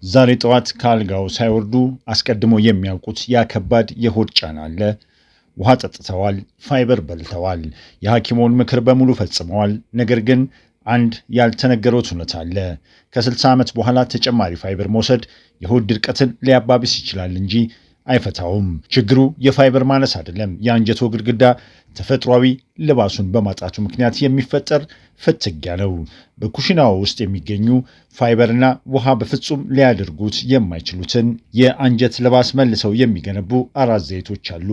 ዛሬ ጠዋት ከአልጋው ሳይወርዱ አስቀድሞ የሚያውቁት ያ ከባድ የሆድ ጫና አለ። ውሃ ጠጥተዋል፣ ፋይበር በልተዋል፣ የሐኪሞን ምክር በሙሉ ፈጽመዋል። ነገር ግን አንድ ያልተነገሩት እውነት አለ። ከ60 ዓመት በኋላ ተጨማሪ ፋይበር መውሰድ የሆድ ድርቀትን ሊያባብስ ይችላል እንጂ አይፈታውም። ችግሩ የፋይበር ማነስ አይደለም። የአንጀቶ ግድግዳ ተፈጥሯዊ ልባሱን በማጣቱ ምክንያት የሚፈጠር ፍትጊያ ነው። በኩሽናው ውስጥ የሚገኙ ፋይበርና ውሃ በፍጹም ሊያደርጉት የማይችሉትን የአንጀት ልባስ መልሰው የሚገነቡ 4 ዘይቶች አሉ።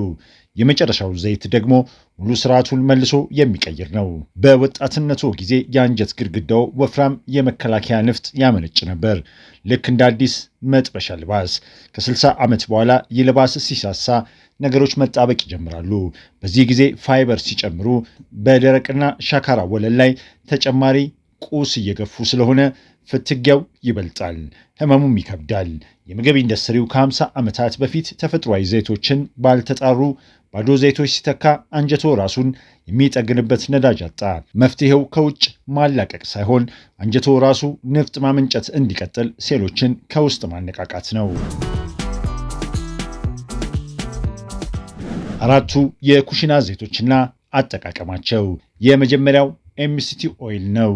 የመጨረሻው ዘይት ደግሞ ሙሉ ስርዓቱን መልሶ የሚቀይር ነው። በወጣትነቱ ጊዜ የአንጀት ግድግዳው ወፍራም የመከላከያ ንፍጥ ያመነጭ ነበር፣ ልክ እንደ አዲስ መጥበሻ ልባስ። ከ60 ዓመት በኋላ ይህ ልባስ ሲሳሳ ነገሮች መጣበቅ ይጀምራሉ። በዚህ ጊዜ ፋይበር ሲጨምሩ በደረቅና ሻካራ ወለል ላይ ተጨማሪ ቁስ እየገፉ ስለሆነ ፍትጊያው ይበልጣል፣ ህመሙም ይከብዳል። የምግብ ኢንዱስትሪው ከ50 ዓመታት በፊት ተፈጥሯዊ ዘይቶችን ባልተጣሩ ባዶ ዘይቶች ሲተካ አንጀቶ ራሱን የሚጠግንበት ነዳጅ አጣ። መፍትሄው ከውጭ ማላቀቅ ሳይሆን አንጀቶ ራሱ ንፍጥ ማመንጨት እንዲቀጥል ሴሎችን ከውስጥ ማነቃቃት ነው። 4ቱ የኩሽና ዘይቶችና አጠቃቀማቸው። የመጀመሪያው ኤምሲቲ ኦይል ነው።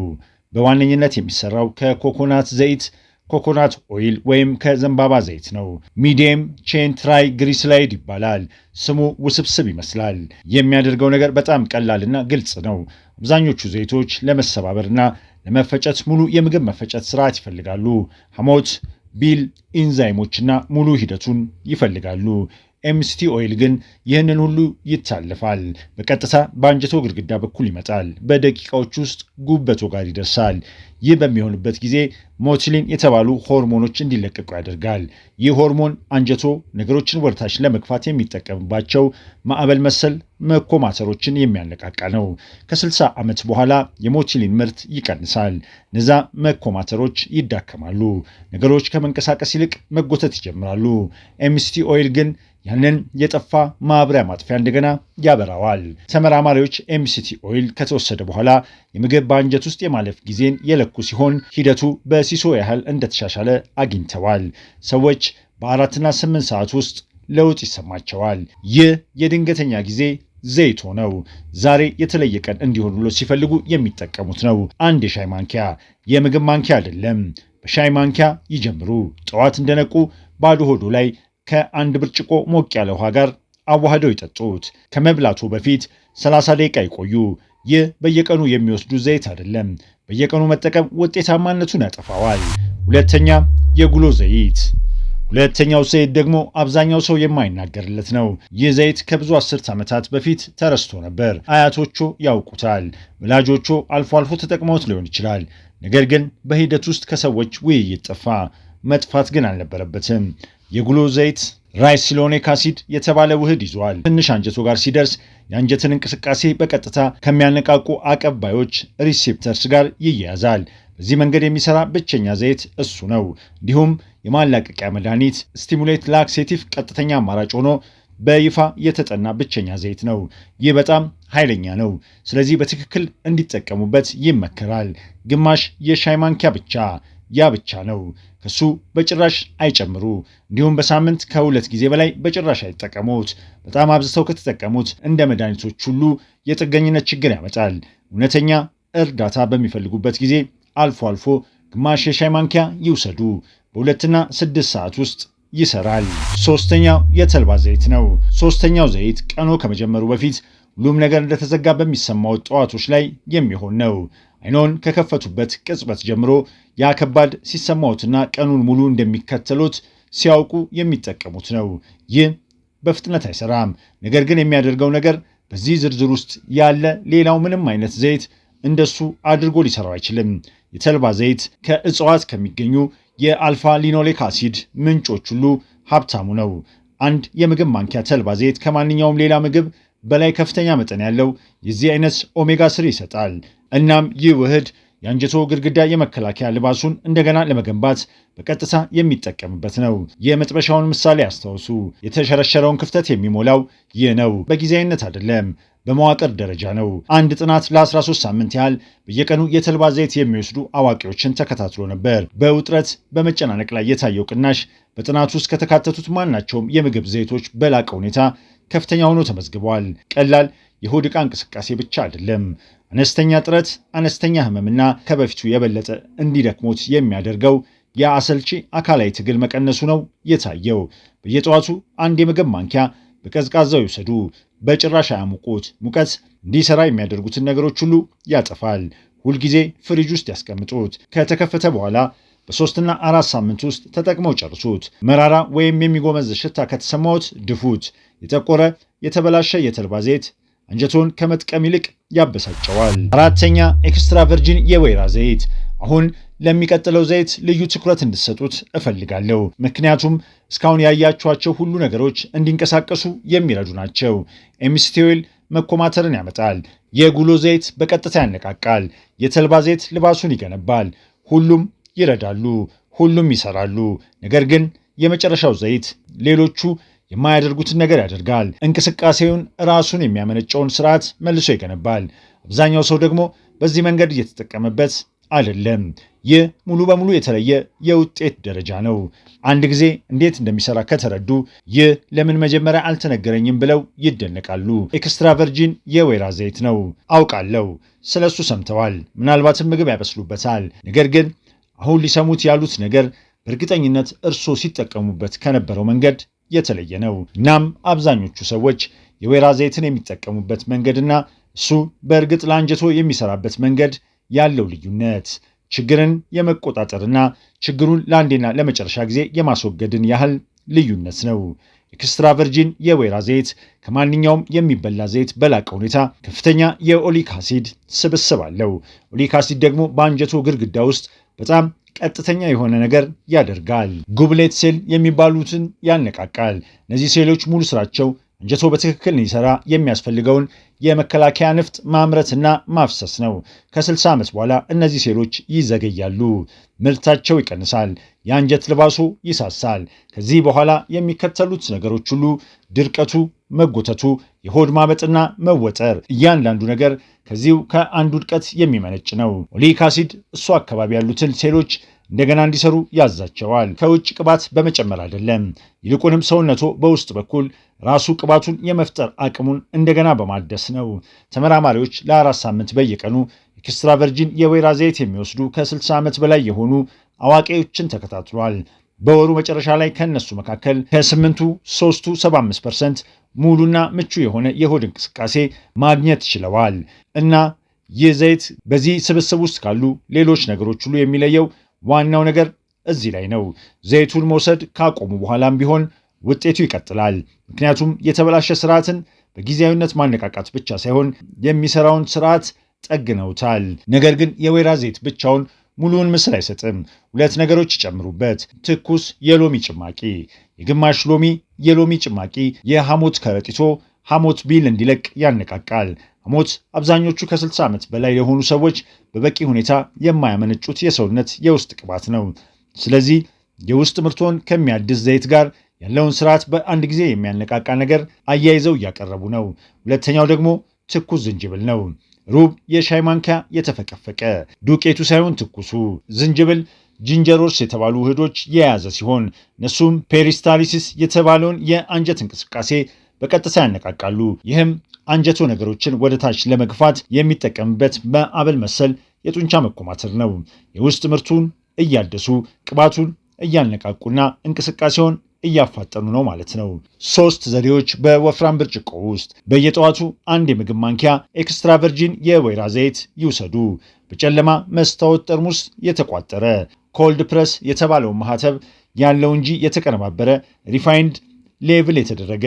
በዋነኝነት የሚሰራው ከኮኮናት ዘይት ኮኮናት ኦይል ወይም ከዘንባባ ዘይት ነው። ሚዲየም ቼን ትራይ ግሪስላይድ ይባላል። ስሙ ውስብስብ ይመስላል። የሚያደርገው ነገር በጣም ቀላልና ግልጽ ነው። አብዛኞቹ ዘይቶች ለመሰባበርና ለመፈጨት ሙሉ የምግብ መፈጨት ስርዓት ይፈልጋሉ። ሐሞት፣ ቢል፣ ኢንዛይሞችና ሙሉ ሂደቱን ይፈልጋሉ። ኤምሲቲ ኦይል ግን ይህንን ሁሉ ይታለፋል። በቀጥታ በአንጀቶ ግድግዳ በኩል ይመጣል። በደቂቃዎች ውስጥ ጉበቶ ጋር ይደርሳል። ይህ በሚሆንበት ጊዜ ሞቲሊን የተባሉ ሆርሞኖች እንዲለቀቁ ያደርጋል። ይህ ሆርሞን አንጀቶ ነገሮችን ወደታች ለመግፋት የሚጠቀምባቸው ማዕበል መሰል መኮማተሮችን የሚያነቃቃ ነው። ከ60 ዓመት በኋላ የሞቲሊን ምርት ይቀንሳል። እነዛ መኮማተሮች ይዳከማሉ። ነገሮች ከመንቀሳቀስ ይልቅ መጎተት ይጀምራሉ። ኤምሲቲ ኦይል ግን ያንን የጠፋ ማብሪያ ማጥፊያ እንደገና ያበራዋል። ተመራማሪዎች ኤምሲቲ ኦይል ከተወሰደ በኋላ የምግብ በአንጀት ውስጥ የማለፍ ጊዜን የለኩ ሲሆን ሂደቱ በሲሶ ያህል እንደተሻሻለ አግኝተዋል። ሰዎች በ4 እና 8 ሰዓት ውስጥ ለውጥ ይሰማቸዋል። ይህ የድንገተኛ ጊዜ ዘይቶ ነው። ዛሬ የተለየ ቀን እንዲሆን ብሎ ሲፈልጉ የሚጠቀሙት ነው። አንድ የሻይ ማንኪያ፣ የምግብ ማንኪያ አይደለም። በሻይ ማንኪያ ይጀምሩ። ጠዋት እንደነቁ ባዶ ሆዶ ላይ ከ1 ብርጭቆ ሞቅ ያለ ውሃ ጋር አዋህደው ይጠጡት። ከመብላቱ በፊት 30 ደቂቃ ይቆዩ። ይህ በየቀኑ የሚወስዱ ዘይት አይደለም። በየቀኑ መጠቀም ውጤታማነቱን ያጠፋዋል። ሁለተኛ፣ የጉሎ ዘይት። ሁለተኛው ዘይት ደግሞ አብዛኛው ሰው የማይናገርለት ነው። ይህ ዘይት ከብዙ 10 ዓመታት በፊት ተረስቶ ነበር። አያቶቹ ያውቁታል። ወላጆቹ አልፎ አልፎ ተጠቅመውት ሊሆን ይችላል። ነገር ግን በሂደት ውስጥ ከሰዎች ውይይት ጠፋ። መጥፋት ግን አልነበረበትም። የጉሎ ዘይት ራይሲሎኒክ አሲድ የተባለ ውህድ ይዟል። ትንሽ አንጀቶ ጋር ሲደርስ የአንጀትን እንቅስቃሴ በቀጥታ ከሚያነቃቁ አቀባዮች ሪሴፕተርስ ጋር ይያያዛል። በዚህ መንገድ የሚሰራ ብቸኛ ዘይት እሱ ነው። እንዲሁም የማላቀቂያ መድኃኒት ስቲሙሌት ላክሴቲቭ ቀጥተኛ አማራጭ ሆኖ በይፋ የተጠና ብቸኛ ዘይት ነው። ይህ በጣም ኃይለኛ ነው። ስለዚህ በትክክል እንዲጠቀሙበት ይመከራል። ግማሽ የሻይ ማንኪያ ብቻ፣ ያ ብቻ ነው። ከሱ በጭራሽ አይጨምሩ። እንዲሁም በሳምንት ከ2 ጊዜ በላይ በጭራሽ አይጠቀሙት። በጣም አብዝተው ከተጠቀሙት እንደ መድኃኒቶች ሁሉ የጥገኝነት ችግር ያመጣል። እውነተኛ እርዳታ በሚፈልጉበት ጊዜ አልፎ አልፎ ግማሽ የሻይ ማንኪያ ይውሰዱ። በ2 እና 6 ሰዓት ውስጥ ይሰራል። ሶስተኛው የተልባ ዘይት ነው። ሶስተኛው ዘይት ቀኑ ከመጀመሩ በፊት ሁሉም ነገር እንደተዘጋ በሚሰማው ጠዋቶች ላይ የሚሆን ነው። አይኖን ከከፈቱበት ቅጽበት ጀምሮ ያ ከባድ ሲሰማዎትና ቀኑን ሙሉ እንደሚከተሉት ሲያውቁ የሚጠቀሙት ነው። ይህ በፍጥነት አይሰራም። ነገር ግን የሚያደርገው ነገር በዚህ ዝርዝር ውስጥ ያለ ሌላው ምንም አይነት ዘይት እንደሱ አድርጎ ሊሰራው አይችልም። የተልባ ዘይት ከእጽዋት ከሚገኙ የአልፋ ሊኖሌክ አሲድ ምንጮች ሁሉ ሀብታሙ ነው። አንድ የምግብ ማንኪያ ተልባ ዘይት ከማንኛውም ሌላ ምግብ በላይ ከፍተኛ መጠን ያለው የዚህ አይነት ኦሜጋ 3 ይሰጣል። እናም ይህ ውህድ የአንጀቶ ግድግዳ የመከላከያ ልባሱን እንደገና ለመገንባት በቀጥታ የሚጠቀምበት ነው። የመጥበሻውን ምሳሌ ያስታውሱ። የተሸረሸረውን ክፍተት የሚሞላው ይህ ነው። በጊዜያዊነት አይደለም፣ በመዋቅር ደረጃ ነው። አንድ ጥናት ለ13 ሳምንት ያህል በየቀኑ የተልባ ዘይት የሚወስዱ አዋቂዎችን ተከታትሎ ነበር። በውጥረት በመጨናነቅ ላይ የታየው ቅናሽ በጥናቱ ውስጥ ከተካተቱት ማናቸውም የምግብ ዘይቶች በላቀ ሁኔታ ከፍተኛ ሆኖ ተመዝግቧል። ቀላል የሆድ ዕቃ እንቅስቃሴ ብቻ አይደለም። አነስተኛ ጥረት፣ አነስተኛ ህመምና ከበፊቱ የበለጠ እንዲደክሞት የሚያደርገው የአሰልቺ አካላዊ ትግል መቀነሱ ነው የታየው። በየጠዋቱ አንድ የምግብ ማንኪያ በቀዝቃዛው ይውሰዱ። በጭራሽ አያሙቁት። ሙቀት እንዲሰራ የሚያደርጉትን ነገሮች ሁሉ ያጠፋል። ሁልጊዜ ፍሪጅ ውስጥ ያስቀምጡት። ከተከፈተ በኋላ በ3 እና 4 ሳምንት ውስጥ ተጠቅመው ጨርሱት። መራራ ወይም የሚጎመዝ ሽታ ከተሰማዎት ድፉት። የጠቆረ የተበላሸ የተልባ ዘይት አንጀቶን ከመጥቀም ይልቅ ያበሳጨዋል። አራተኛ ኤክስትራ ቨርጂን የወይራ ዘይት። አሁን ለሚቀጥለው ዘይት ልዩ ትኩረት እንድትሰጡት እፈልጋለሁ። ምክንያቱም እስካሁን ያያችኋቸው ሁሉ ነገሮች እንዲንቀሳቀሱ የሚረዱ ናቸው። ኤምሲቲ ኦይል መኮማተርን ያመጣል። የጉሎ ዘይት በቀጥታ ያነቃቃል። የተልባ ዘይት ልባሱን ይገነባል። ሁሉም ይረዳሉ፣ ሁሉም ይሰራሉ። ነገር ግን የመጨረሻው ዘይት ሌሎቹ የማያደርጉትን ነገር ያደርጋል። እንቅስቃሴውን ራሱን የሚያመነጨውን ስርዓት መልሶ ይገነባል። አብዛኛው ሰው ደግሞ በዚህ መንገድ እየተጠቀመበት አይደለም። ይህ ሙሉ በሙሉ የተለየ የውጤት ደረጃ ነው። አንድ ጊዜ እንዴት እንደሚሰራ ከተረዱ ይህ ለምን መጀመሪያ አልተነገረኝም ብለው ይደነቃሉ። ኤክስትራ ቨርጂን የወይራ ዘይት ነው። አውቃለሁ፣ ስለሱ ሰምተዋል፣ ምናልባትም ምግብ ያበስሉበታል። ነገር ግን አሁን ሊሰሙት ያሉት ነገር በእርግጠኝነት እርስዎ ሲጠቀሙበት ከነበረው መንገድ የተለየ ነው። እናም አብዛኞቹ ሰዎች የወይራ ዘይትን የሚጠቀሙበት መንገድና እሱ በእርግጥ ለአንጀቶ የሚሰራበት መንገድ ያለው ልዩነት ችግርን የመቆጣጠርና ችግሩን ለአንዴና ለመጨረሻ ጊዜ የማስወገድን ያህል ልዩነት ነው። ኤክስትራ ቨርጂን የወይራ ዘይት ከማንኛውም የሚበላ ዘይት በላቀ ሁኔታ ከፍተኛ የኦሊክ አሲድ ስብስብ አለው። ኦሊክ አሲድ ደግሞ በአንጀቶ ግድግዳ ውስጥ በጣም ቀጥተኛ የሆነ ነገር ያደርጋል። ጉብሌት ሴል የሚባሉትን ያነቃቃል። እነዚህ ሴሎች ሙሉ ስራቸው አንጀቶ በትክክል እንዲሰራ የሚያስፈልገውን የመከላከያ ንፍጥ ማምረትና ማፍሰስ ነው። ከ60 ዓመት በኋላ እነዚህ ሴሎች ይዘገያሉ፣ ምርታቸው ይቀንሳል፣ የአንጀት ልባሱ ይሳሳል። ከዚህ በኋላ የሚከተሉት ነገሮች ሁሉ ድርቀቱ፣ መጎተቱ፣ የሆድ ማበጥና መወጠር፣ እያንዳንዱ ነገር ከዚሁ ከአንዱ ውድቀት የሚመነጭ ነው። ኦሊክ አሲድ እሱ አካባቢ ያሉትን ሴሎች እንደገና እንዲሰሩ ያዛቸዋል። ከውጭ ቅባት በመጨመር አይደለም፣ ይልቁንም ሰውነቶ በውስጥ በኩል ራሱ ቅባቱን የመፍጠር አቅሙን እንደገና በማደስ ነው። ተመራማሪዎች ለ4 ሳምንት በየቀኑ ኤክስትራ ቨርጂን የወይራ ዘይት የሚወስዱ ከ60 ዓመት በላይ የሆኑ አዋቂዎችን ተከታትሏል። በወሩ መጨረሻ ላይ ከነሱ መካከል ከ8ቱ 3ቱ 75% ሙሉና ምቹ የሆነ የሆድ እንቅስቃሴ ማግኘት ችለዋል። እና ይህ ዘይት በዚህ ስብስብ ውስጥ ካሉ ሌሎች ነገሮች ሁሉ የሚለየው ዋናው ነገር እዚህ ላይ ነው። ዘይቱን መውሰድ ካቆሙ በኋላም ቢሆን ውጤቱ ይቀጥላል። ምክንያቱም የተበላሸ ስርዓትን በጊዜያዊነት ማነቃቃት ብቻ ሳይሆን የሚሰራውን ስርዓት ጠግነውታል። ነገር ግን የወይራ ዘይት ብቻውን ሙሉውን ምስል አይሰጥም። 2 ነገሮች ይጨምሩበት። ትኩስ የሎሚ ጭማቂ፣ የግማሽ ሎሚ የሎሚ ጭማቂ የሐሞት ከረጢቶ ሐሞት ቢል እንዲለቅ ያነቃቃል። ሐሞት አብዛኞቹ ከ60 ዓመት በላይ የሆኑ ሰዎች በበቂ ሁኔታ የማያመነጩት የሰውነት የውስጥ ቅባት ነው። ስለዚህ የውስጥ ምርቶን ከሚያድስ ዘይት ጋር ያለውን ስርዓት በአንድ ጊዜ የሚያነቃቃ ነገር አያይዘው እያቀረቡ ነው። ሁለተኛው ደግሞ ትኩስ ዝንጅብል ነው። ሩብ የሻይ ማንኪያ የተፈቀፈቀ ዱቄቱ ሳይሆን ትኩሱ ዝንጅብል ጂንጀሮስ የተባሉ ውህዶች የያዘ ሲሆን እነሱም ፔሪስታሊሲስ የተባለውን የአንጀት እንቅስቃሴ በቀጥታ ያነቃቃሉ። ይህም አንጀቶ ነገሮችን ወደ ታች ለመግፋት የሚጠቀምበት ማዕበል መሰል የጡንቻ መኮማተር ነው። የውስጥ ምርቱን እያደሱ ቅባቱን እያነቃቁና እንቅስቃሴውን እያፋጠኑ ነው ማለት ነው። 3 ዘዴዎች በወፍራም ብርጭቆ ውስጥ በየጠዋቱ 1 የምግብ ማንኪያ ኤክስትራ ቨርጂን የወይራ ዘይት ይውሰዱ። በጨለማ መስታወት ጠርሙስ የተቋጠረ ኮልድ ፕረስ የተባለው ማህተብ ያለው እንጂ የተቀነባበረ ሪፋይንድ ሌቭል የተደረገ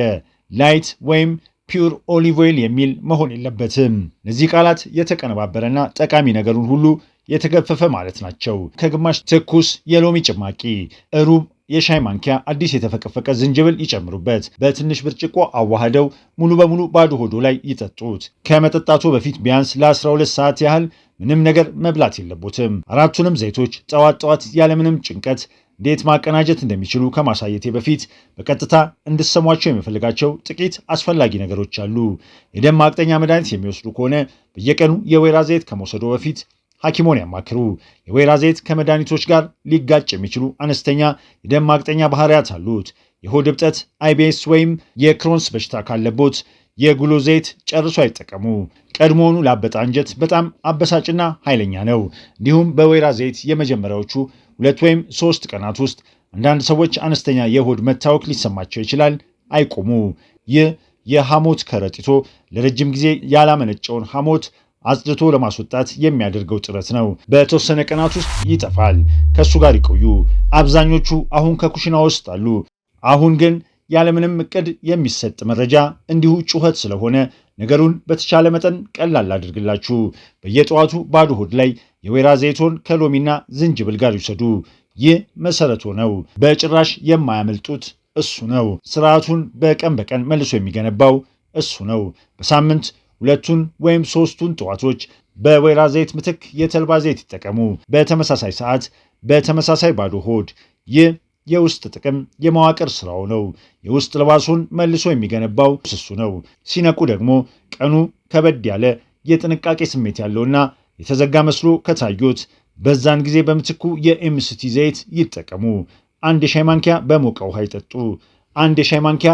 ላይት ወይም ፒውር ኦሊቭ ኦይል የሚል መሆን የለበትም። እነዚህ ቃላት የተቀነባበረና ጠቃሚ ነገሩን ሁሉ የተገፈፈ ማለት ናቸው። ከግማሽ ትኩስ የሎሚ ጭማቂ፣ ሩብ የሻይ ማንኪያ አዲስ የተፈቀፈቀ ዝንጅብል ይጨምሩበት። በትንሽ ብርጭቆ አዋህደው ሙሉ በሙሉ ባዶ ሆዶ ላይ ይጠጡት። ከመጠጣቱ በፊት ቢያንስ ለ12 ሰዓት ያህል ምንም ነገር መብላት የለቦትም። አራቱንም ዘይቶች ጠዋት ጠዋት ያለምንም ጭንቀት እንዴት ማቀናጀት እንደሚችሉ ከማሳየቴ በፊት በቀጥታ እንድሰሟቸው የሚፈልጋቸው ጥቂት አስፈላጊ ነገሮች አሉ። የደም ማቅጠኛ መድኃኒት የሚወስዱ ከሆነ በየቀኑ የወይራ ዘይት ከመውሰዶ በፊት ሐኪሞን ያማክሩ። የወይራ ዘይት ከመድኃኒቶች ጋር ሊጋጭ የሚችሉ አነስተኛ የደም ማቅጠኛ ባህሪያት አሉት። የሆድ እብጠት፣ አይቢኤስ ወይም የክሮንስ በሽታ ካለቦት የጉሎ ዘይት ጨርሶ አይጠቀሙ። ቀድሞውኑ ላበጠ አንጀት በጣም አበሳጭና ኃይለኛ ነው። እንዲሁም በወይራ ዘይት የመጀመሪያዎቹ 2 ወይም 3 ቀናት ውስጥ አንዳንድ ሰዎች አነስተኛ የሆድ መታወክ ሊሰማቸው ይችላል። አይቆሙ። ይህ የሐሞት ከረጢቶ ለረጅም ጊዜ ያላመነጨውን ሐሞት አጽድቶ ለማስወጣት የሚያደርገው ጥረት ነው። በተወሰነ ቀናት ውስጥ ይጠፋል። ከእሱ ጋር ይቆዩ። አብዛኞቹ አሁን ከኩሽና ውስጥ አሉ። አሁን ግን ያለምንም እቅድ የሚሰጥ መረጃ እንዲሁ ጩኸት ስለሆነ ነገሩን በተቻለ መጠን ቀላል አድርግላችሁ። በየጠዋቱ ባዶ ሆድ ላይ የወይራ ዘይቶን ከሎሚና ዝንጅብል ጋር ይውሰዱ። ይህ መሰረቱ ነው። በጭራሽ የማያመልጡት እሱ ነው። ስርዓቱን በቀን በቀን መልሶ የሚገነባው እሱ ነው። በሳምንት 2 ወይም 3 ጠዋቶች በወይራ ዘይት ምትክ የተልባ ዘይት ይጠቀሙ። በተመሳሳይ ሰዓት በተመሳሳይ ባዶ ሆድ። ይህ የውስጥ ጥቅም የመዋቅር ስራው ነው። የውስጥ ልባሱን መልሶ የሚገነባው እሱ ነው። ሲነቁ ደግሞ ቀኑ ከበድ ያለ የጥንቃቄ ስሜት ያለውና የተዘጋ መስሎ ከታዩት በዛን ጊዜ በምትኩ የኤምሲቲ ዘይት ይጠቀሙ። 1 የሻይ ማንኪያ በሞቀ ውሃ ይጠጡ። 1 የሻይ ማንኪያ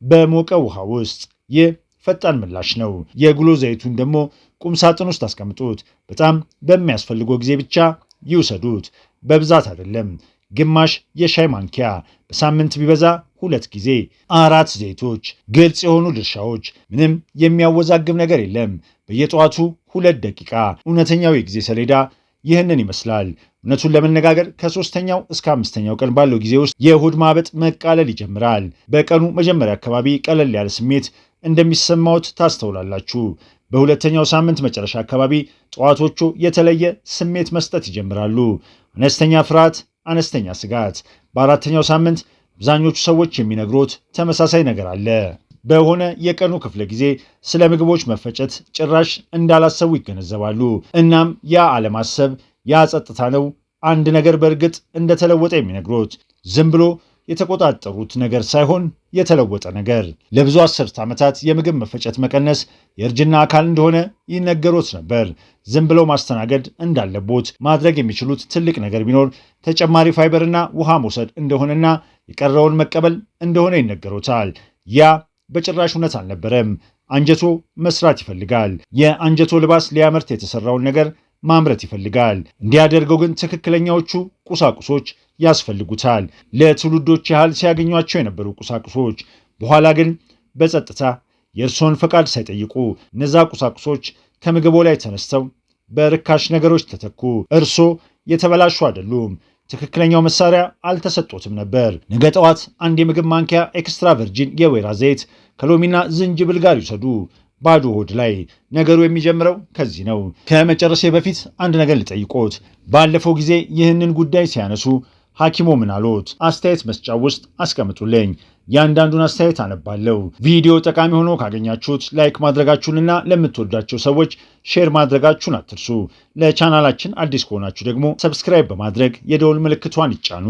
በሞቀ ውሃ ውስጥ። ይህ ፈጣን ምላሽ ነው። የጉሎ ዘይቱን ደግሞ ቁም ሳጥን ውስጥ አስቀምጡት። በጣም በሚያስፈልገው ጊዜ ብቻ ይውሰዱት። በብዛት አይደለም። ግማሽ የሻይ ማንኪያ በሳምንት ቢበዛ 2 ጊዜ። 4 ዘይቶች፣ ግልጽ የሆኑ ድርሻዎች፣ ምንም የሚያወዛግብ ነገር የለም። በየጠዋቱ 2 ደቂቃ። እውነተኛው የጊዜ ሰሌዳ ይህንን ይመስላል። እውነቱን ለመነጋገር ከ3ኛው እስከ 5ኛው ቀን ባለው ጊዜ ውስጥ የሆድ ማበጥ መቃለል ይጀምራል። በቀኑ መጀመሪያ አካባቢ ቀለል ያለ ስሜት እንደሚሰማዎት ታስተውላላችሁ። በሁለተኛው ሳምንት መጨረሻ አካባቢ ጠዋቶቹ የተለየ ስሜት መስጠት ይጀምራሉ። አነስተኛ ፍርሃት፣ አነስተኛ ስጋት። በአራተኛው ሳምንት አብዛኞቹ ሰዎች የሚነግሩት ተመሳሳይ ነገር አለ። በሆነ የቀኑ ክፍለ ጊዜ ስለ ምግቦች መፈጨት ጭራሽ እንዳላሰቡ ይገነዘባሉ። እናም ያ አለማሰብ፣ ያ ጸጥታ ነው አንድ ነገር በእርግጥ እንደተለወጠ የሚነግሩት። ዝም ብሎ የተቆጣጠሩት ነገር ሳይሆን የተለወጠ ነገር። ለብዙ አስርት ዓመታት የምግብ መፈጨት መቀነስ የእርጅና አካል እንደሆነ ይነገሮት ነበር። ዝም ብለው ማስተናገድ እንዳለቦት ማድረግ የሚችሉት ትልቅ ነገር ቢኖር ተጨማሪ ፋይበርና ውሃ መውሰድ እንደሆነና የቀረውን መቀበል እንደሆነ ይነገሮታል። ያ በጭራሽ እውነት አልነበረም። አንጀቶ መስራት ይፈልጋል። የአንጀቶ ልባስ ሊያመርት የተሰራውን ነገር ማምረት ይፈልጋል። እንዲያደርገው ግን ትክክለኛዎቹ ቁሳቁሶች ያስፈልጉታል። ለትውልዶች ያህል ሲያገኟቸው የነበሩ ቁሳቁሶች፣ በኋላ ግን በጸጥታ የእርሶን ፈቃድ ሳይጠይቁ እነዛ ቁሳቁሶች ከምግቦ ላይ ተነስተው በርካሽ ነገሮች ተተኩ። እርሶ የተበላሹ አይደሉም። ትክክለኛው መሳሪያ አልተሰጦትም ነበር። ነገ ጠዋት 1 የምግብ ማንኪያ ኤክስትራ ቨርጂን የወይራ ዘይት ከሎሚና ዝንጅብል ጋር ይውሰዱ። ባዶ ሆድ ላይ። ነገሩ የሚጀምረው ከዚህ ነው። ከመጨረሴ በፊት አንድ ነገር ልጠይቆት። ባለፈው ጊዜ ይህንን ጉዳይ ሲያነሱ ሐኪሞ ምን አሉት? አስተያየት መስጫ ውስጥ አስቀምጡልኝ። ያንዳንዱን አስተያየት አነባለሁ። ቪዲዮ ጠቃሚ ሆኖ ካገኛችሁት ላይክ ማድረጋችሁንና ለምትወዳቸው ሰዎች ሼር ማድረጋችሁን አትርሱ። ለቻናላችን አዲስ ከሆናችሁ ደግሞ ሰብስክራይብ በማድረግ የደወል ምልክቷን ይጫኑ።